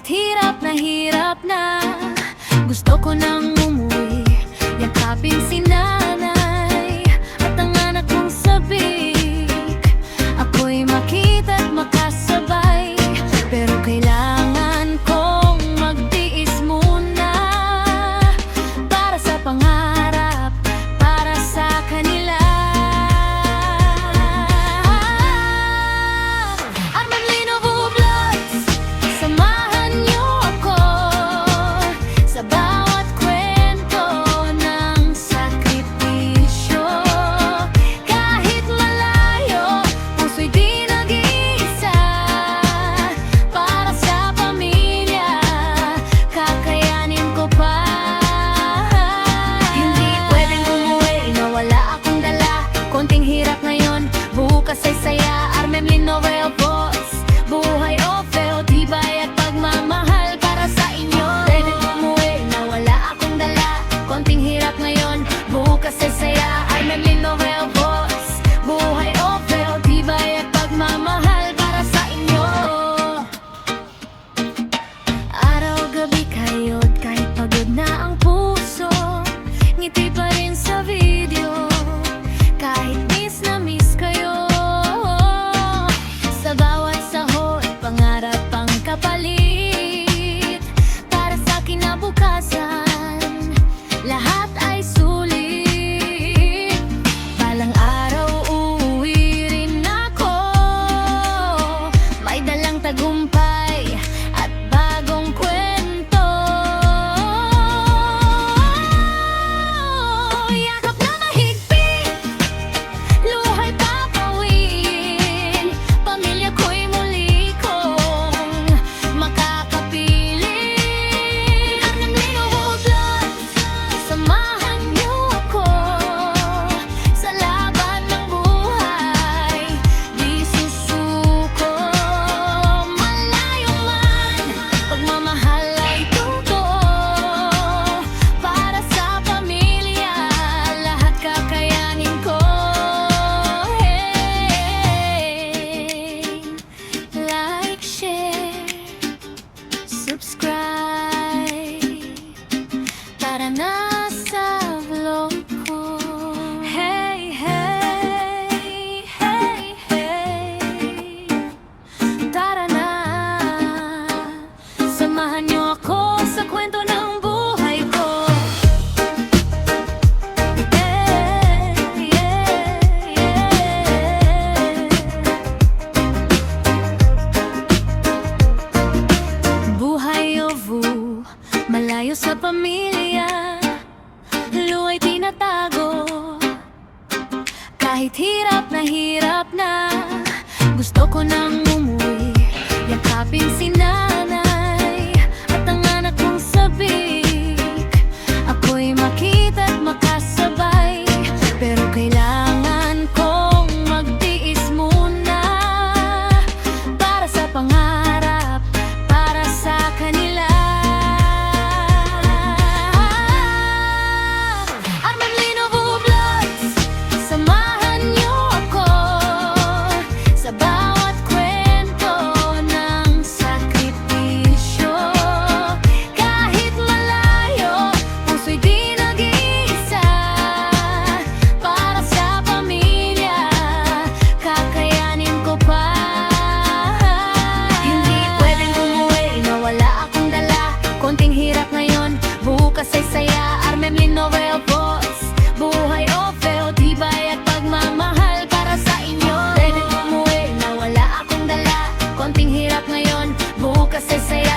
Kahit hirap na gusto ko nang umuwi, yakapin si nanay at ang anak kong sabik. Ako'y makita't makasabay, pero kailangan kong magtiis muna para sa pangarap, para sa kanila. Armamlino Vlogs, samahan niyo ako sa bawat kwento ng sakripisyo. Kahit malayo, puso'y di nag-iisa. Para sa pamilya, kakayanin ko pa. Hindi pwedeng umuwi na wala akong dala. Konting hirap ngayon, bukas ay saya. Armamlino Vlogs, buhay o feo, tibay at pagmamahal para sa inyo. Pwedeng umuwi na wala akong dala. Konting hirap ngayon, bukas ay saya. Armamlino Vlogs, buhay o feo, tibay at pagmamahal para sa inyo. Araw-gabi kayo't kahit pagod na ang puso, ngiti pa rin sa video. Kahit miss na miss kayo, sa bawat sahod, pangarap ang kapalit. Para sa kinabukasan, lahat ay sulit. Balang araw uuwi rin ako, may dalang tagumpay at bagong kwento. Yakap na mahigpit, luhay papawin. Pamilya ko'y muli kong makakapiling. Armamlino Vlogs, samahan niyo ako sa laban ng buhay. Di susuko, malayo man, pagmamahal ay totoo. Para sa pamilya, lahat kakayanin ko. Hey, like, share, subscribe. Tara na sa vlog ko. Hey, hey, hey, hey. Tara na, samahan niyo ako sa kwento ng buhay ko. Yeah, yeah, yeah. Buhay o vu, malayo sa pamilya, luwa'y tinatago. Kahit hirap na gusto ko nang umuwi, yakapin si nanay at ang anak kong sabik. Ako'y makita't makasabay, pero kailangan kong magtiis muna para sa pangarap, para sa kanila. Armamlino Vlogs, samahan niyo ako sa bawat kwento ng sakripisyo. Kahit malayo, puso'y di nag-iisa. Para sa pamilya, kakayanin ko pa. Hindi pwedeng umuwi na wala akong dala. Konting hirap ngayon, bukas ay saya. Armamlino Vlogs, buhay o feo, tibay at pagmamahal para sa inyo. Pwedeng umuwi na wala akong dala. Konting hirap ngayon, bukas ay saya.